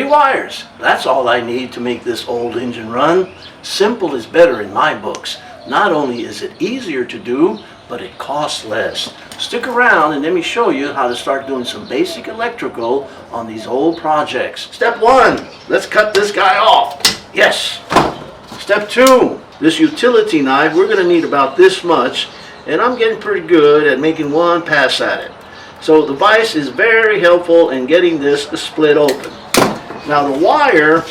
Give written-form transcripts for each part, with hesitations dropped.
wires. That's all I need to make this old engine run. Simple is better in my books. Not only is it easier to do, but it costs less. Stick around and let me show you how to start doing some basic electrical on these old projects. Step 1, let's cut this guy off. Yes. Step 2, this utility knife, we're going to need about this much, and I'm getting pretty good at making one pass at it. So the vise is very helpful in getting this split open. Now the wire,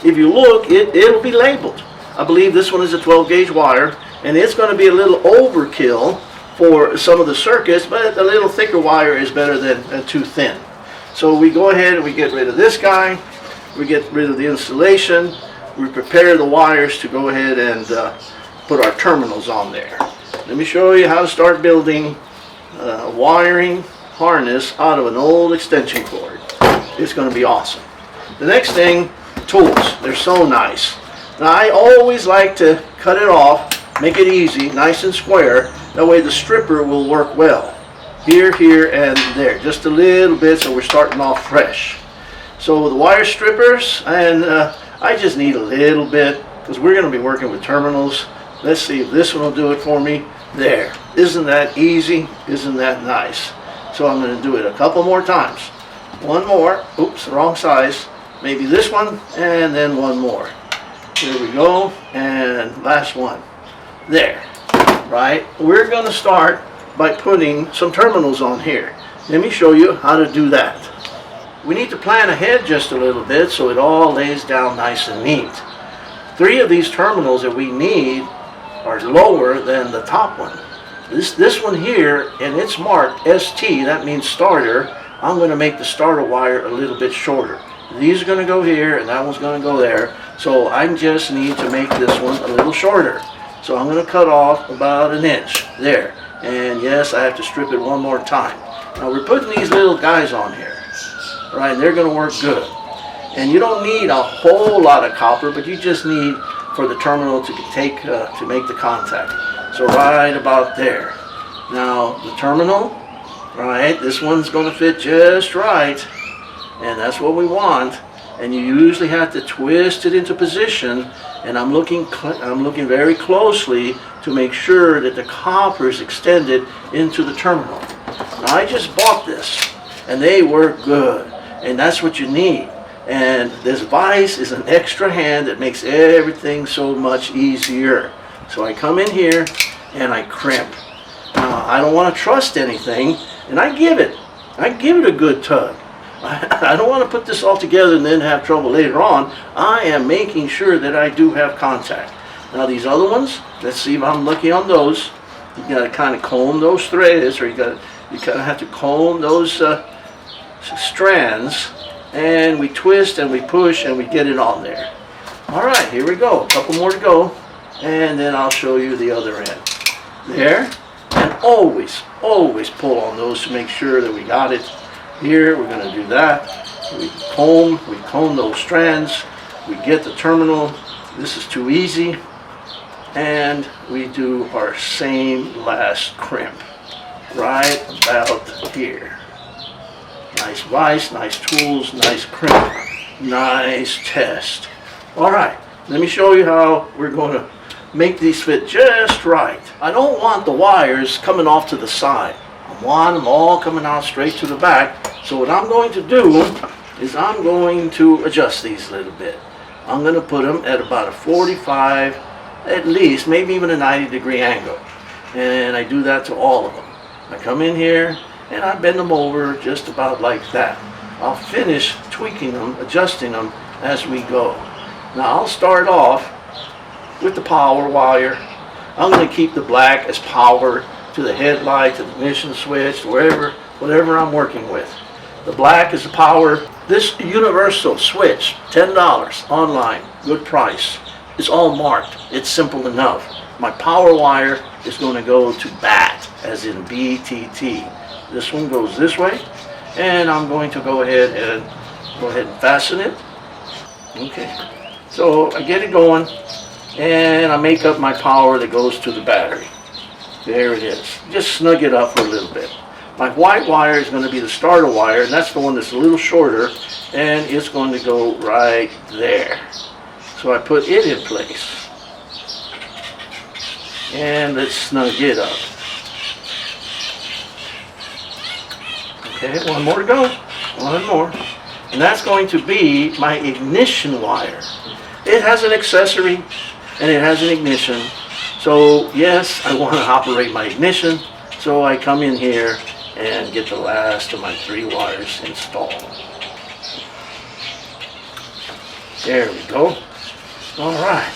if you look, it'll be labeled. I believe this one is a 12 gauge wire, and it's going to be a little overkill for some of the circuits, but a little thicker wire is better than too thin. So we go ahead and we get rid of this guy, we get rid of the insulation, we prepare the wires to go ahead and put our terminals on there. Let me show you how to start building a wiring harness out of an old extension cord. It's going to be awesome. The next thing, tools. They're so nice. Now I always like to cut it off, make it easy, nice and square. That way the stripper will work well. Here, here, and there. Just a little bit so we're starting off fresh. So the wire strippers, and I just need a little bit because we're going to be working with terminals. Let's see if this one will do it for me. There. Isn't that easy? Isn't that nice? So I'm going to do it a couple more times. One more. Oops, wrong size. Maybe this one, and then one more. Here we go, and last one. There. Right? We're going to start by putting some terminals on here. Let me show you how to do that. We need to plan ahead just a little bit so it all lays down nice and neat. 3 of these terminals that we need are lower than the top one. This one here, and it's marked ST, that means starter. I'm going to make the starter wire a little bit shorter. These are going to go here, and that one's going to go there. So I just need to make this one a little shorter. So I'm going to cut off about 1 inch there. And yes, I have to strip it one more time. Now we're putting these little guys on here. Right, and they're going to work good. And you don't need a whole lot of copper, but you just need for the terminal to make the contact. So right about there. Now the terminal, right, this one's going to fit just right, and that's what we want. And you usually have to twist it into position, and I'm looking very closely to make sure that the copper is extended into the terminal. Now I just bought this, and they work good, and that's what you need. And this vise is an extra hand that makes everything so much easier. So I come in here and I crimp. Now I don't want to trust anything, and I give it a good tug. I don't want to put this all together and then have trouble later on. I am making sure that I do have contact. Now these other ones, let's see if I'm lucky on those. You got to kind of comb those threads, or you kind of have to comb those strands, and we twist and we push and we get it on there. All right, here we go. A couple more to go, and then I'll show you the other end. There, and always pull on those to make sure that we got it. Here, we're going to do that. We comb those strands. We get the terminal. This is too easy. And we do our same last crimp. Right about here. Nice vise, nice tools, nice crimp, nice test. All right, let me show you how we're going to make these fit just right. I don't want the wires coming off to the side. I want them all coming out straight to the back. So what I'm going to do is I'm going to adjust these a little bit. I'm going to put them at about a 45, at least, maybe even a 90-degree angle. And I do that to all of them. I come in here and I bend them over just about like that. I'll finish tweaking them, adjusting them as we go. Now I'll start off with the power wire. I'm going to keep the black as power to the headlight, to the ignition switch, whatever I'm working with. The black is the power. This universal switch, $10 online, good price. It's all marked. It's simple enough. My power wire is going to go to BAT, as in BTT. This one goes this way, and I'm going to go ahead and fasten it. Okay, so I get it going, and I make up my power that goes to the battery. There it is. Just snug it up for a little bit. My white wire is going to be the starter wire, and that's the one that's a little shorter, and it's going to go right there. So I put it in place. And let's snug it up. Okay, one more to go. One more. And that's going to be my ignition wire. It has an accessory and it has an ignition. So yes, I want to operate my ignition. So I come in here and get the last of my 3 wires installed. There we go. All right.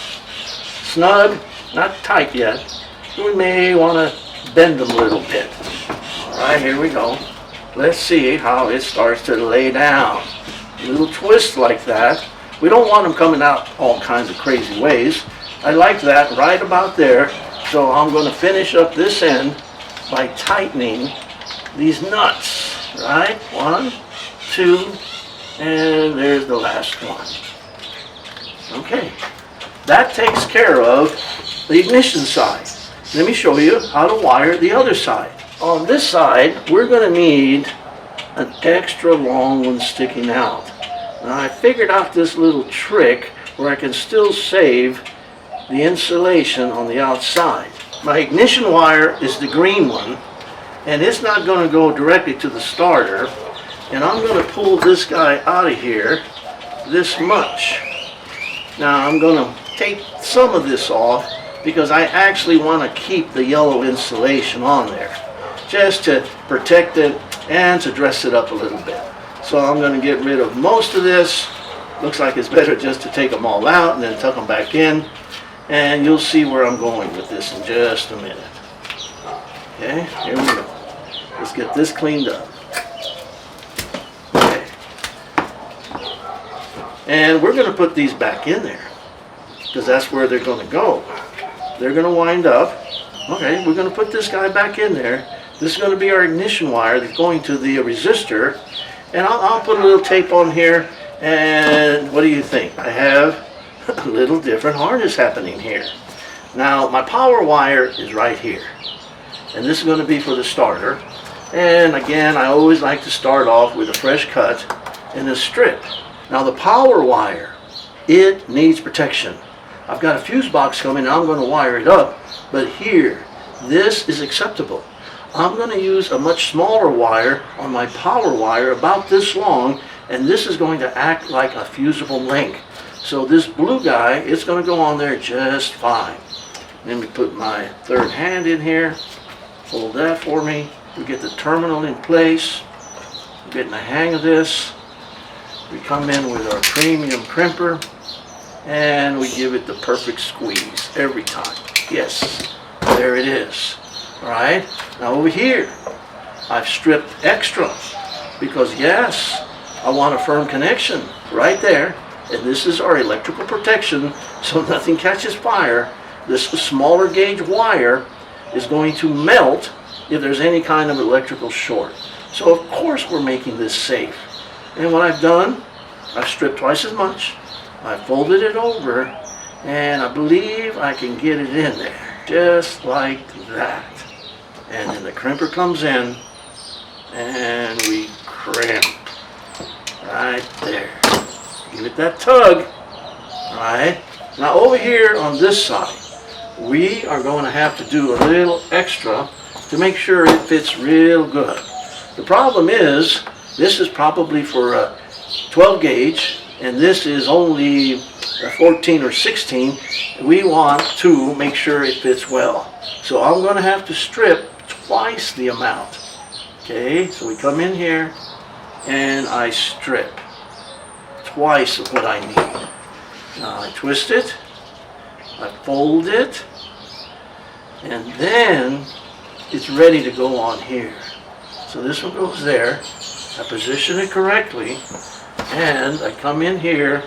Snug, not tight yet. We may want to bend them a little bit. All right, here we go. Let's see how it starts to lay down. A little twist like that. We don't want them coming out all kinds of crazy ways. I like that right about there. So I'm going to finish up this end by tightening these nuts. Right? 1, 2, and there's the last one. Okay. That takes care of the ignition side. Let me show you how to wire the other side. On this side, we're going to need an extra long one sticking out. Now I figured out this little trick where I can still save the insulation on the outside. My ignition wire is the green one, and it's not going to go directly to the starter. And I'm going to pull this guy out of here this much. Now I'm going to take some of this off because I actually want to keep the yellow insulation on there, just to protect it and to dress it up a little bit. So I'm going to get rid of most of this. Looks like it's better just to take them all out and then tuck them back in. And you'll see where I'm going with this in just a minute. Okay, here we go. Let's get this cleaned up. Okay. And we're going to put these back in there because that's where they're going to go. They're going to wind up. Okay, we're going to put this guy back in there. This is going to be our ignition wire that's going to the resistor. And I'll put a little tape on here. And what do you think? I have a little different harness happening here. Now, my power wire is right here. And this is going to be for the starter. And again, I always like to start off with a fresh cut and a strip. Now, the power wire, it needs protection. I've got a fuse box coming, and I'm going to wire it up. But here, this is acceptable. I'm going to use a much smaller wire on my power wire, about this long, and this is going to act like a fusible link. So this blue guy, it's going to go on there just fine. Let me put my third hand in here. Hold that for me. We get the terminal in place. We're getting the hang of this. We come in with our premium crimper, and we give it the perfect squeeze every time. Yes, there it is. All right, now over here, I've stripped extra because yes, I want a firm connection right there. And this is our electrical protection so nothing catches fire. This smaller gauge wire is going to melt if there's any kind of electrical short. So of course we're making this safe. And what I've done, I've stripped twice as much. I folded it over, and I believe I can get it in there, just like that. And then the crimper comes in, and we crimp right there. Give it that tug. All right. Now over here on this side, we are going to have to do a little extra to make sure it fits real good. The problem is, this is probably for a 12 gauge, and this is only a 14 or 16. We want to make sure it fits well. So I'm going to have to strip twice the amount. Okay, so we come in here, and I strip twice of what I need. Now I twist it, I fold it, and then it's ready to go on here. So this one goes there, I position it correctly, and I come in here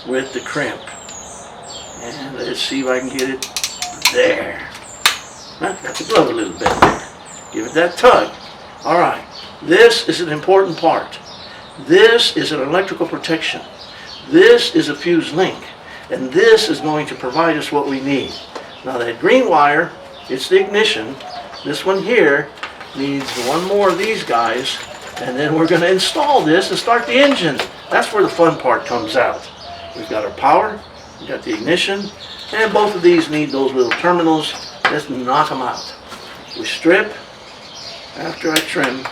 with the crimp. And let's see if I can get it there. Got to glove a little bit there. Give it that tug. Alright, this is an important part. This is an electrical protection. This is a fuse link. And this is going to provide us what we need. Now that green wire, it's the ignition. This one here, needs one more of these guys, and then we're going to install this and start the engine. That's where the fun part comes out. We've got our power, we've got the ignition, and both of these need those little terminals. Let's knock them out. We strip, after I trim,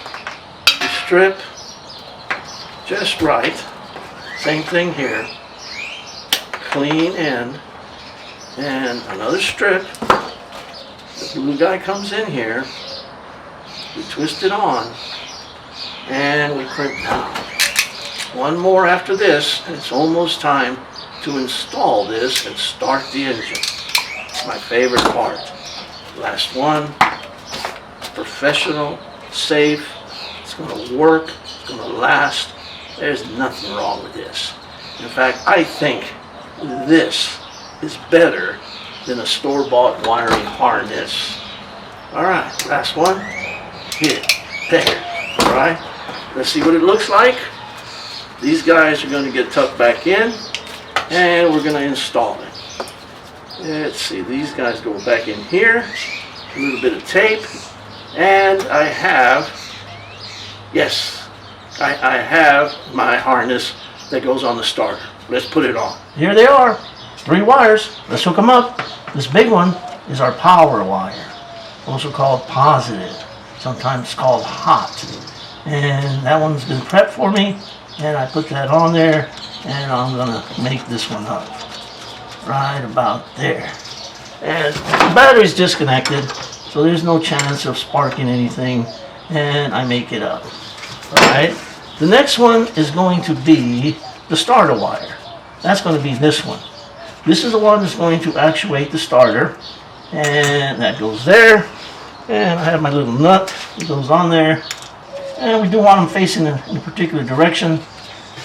we strip just right. Same thing here. Clean end, and another strip. The blue guy comes in here. We twist it on, and we crimp down. One more after this, and it's almost time to install this and start the engine. My favorite part. Last one. Professional, safe. It's going to work. It's going to last. There's nothing wrong with this. In fact, I think this is better than a store-bought wiring harness. All right, last one. Here, there. All right, let's see what it looks like. These guys are going to get tucked back in, and we're going to install it. Let's see, these guys go back in here. A little bit of tape, and I have, yes, I have my harness that goes on the starter. Let's put it on. Here they are, 3 wires. Let's hook them up. This big one is our power wire, also called positive, sometimes called hot. And that one's been prepped for me, and I put that on there, and I'm gonna make this one up right about there. And the battery's disconnected, so there's no chance of sparking anything, and I make it up. Alright, the next one is going to be the starter wire. That's going to be this one. This is the one that's going to actuate the starter, and that goes there. And I have my little nut that goes on there, and we do want them facing in a particular direction.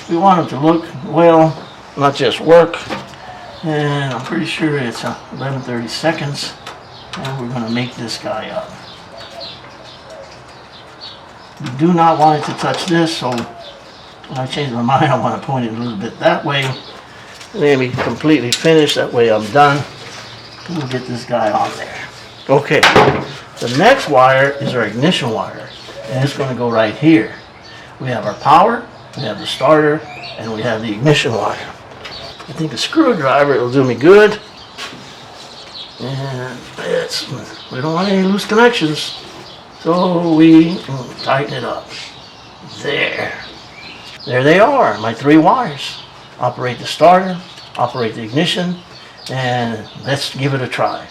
We want them to look well, not just work. And I'm pretty sure it's 11:30 seconds, and we're going to make this guy up. We do not want it to touch this, so when I change my mind, I want to point it a little bit that way. Let me completely finish, that way I'm done. We'll get this guy on there. Okay, the next wire is our ignition wire, and it's going to go right here. We have our power, we have the starter, and we have the ignition wire. I think a screwdriver will do me good. And we don't want any loose connections, so we tighten it up. There they are, my 3 wires. Operate the starter, operate the ignition, and let's give it a try.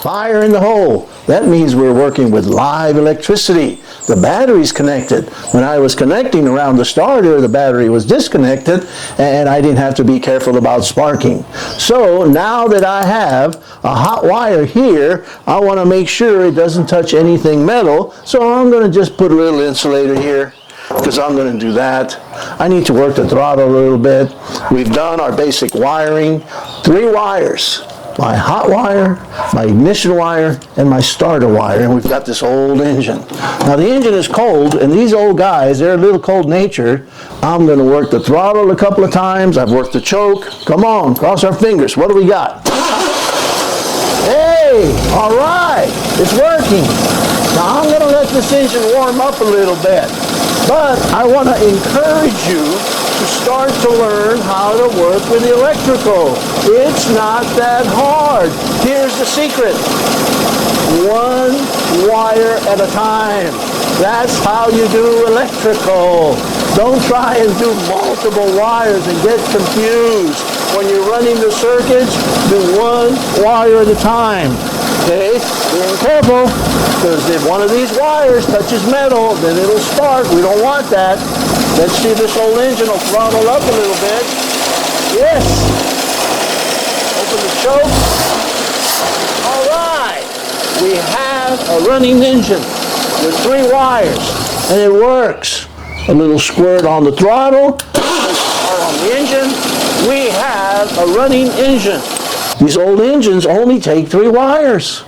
Fire in the hole. That means we're working with live electricity. The battery's connected. When I was connecting around the starter, the battery was disconnected, and I didn't have to be careful about sparking. So now that I have a hot wire here, I want to make sure it doesn't touch anything metal, so I'm going to just put a little insulator here, because I'm going to do that. I need to work the throttle a little bit. We've done our basic wiring. 3 wires. My hot wire, my ignition wire, and my starter wire, and we've got this old engine. Now the engine is cold, and these old guys, they're a little cold-natured. I'm going to work the throttle a couple of times. I've worked the choke. Come on, cross our fingers. What do we got? Hey, all right, it's working. Now I'm going to let this engine warm up a little bit, but I want to encourage you to start to learn how to work with the electrical. It's not that hard. Here's the secret. 1 wire at a time. That's how you do electrical. Don't try and do multiple wires and get confused. When you're running the circuits, do 1 wire at a time. Okay, being careful, because if one of these wires touches metal, then it'll spark. We don't want that. Let's see if this old engine will throttle up a little bit. Yes. Open the choke. All right. We have a running engine with 3 wires, and it works. A little squirt on the throttle, or on the engine. We have a running engine. These old engines only take 3 wires.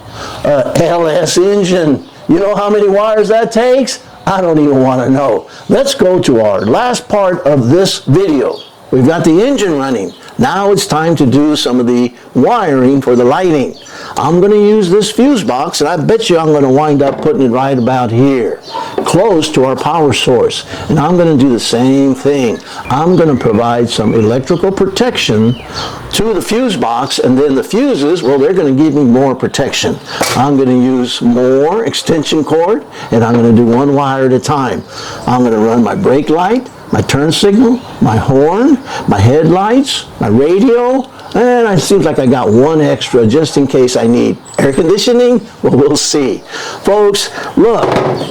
LS engine. You know how many wires that takes? I don't even want to know. Let's go to our last part of this video. We've got the engine running. Now it's time to do some of the wiring for the lighting. I'm going to use this fuse box, and I bet you I'm going to wind up putting it right about here, close to our power source. And I'm going to do the same thing. I'm going to provide some electrical protection to the fuse box, and then the fuses, well, they're going to give me more protection. I'm going to use more extension cord, and I'm going to do one wire at a time. I'm going to run my brake light, my turn signal, my horn, my headlights, my radio, and it seems like I got one extra just in case I need air conditioning. Well, we'll see. Folks, look,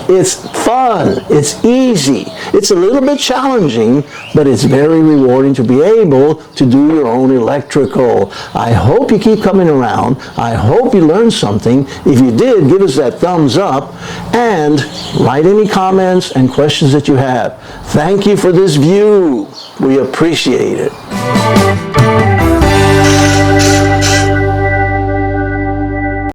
it's fun. It's easy. It's a little bit challenging, but it's very rewarding to be able to do your own electrical. I hope you keep coming around. I hope you learned something. If you did, give us that thumbs up and write any comments and questions that you have. Thank you for this view. We appreciate it.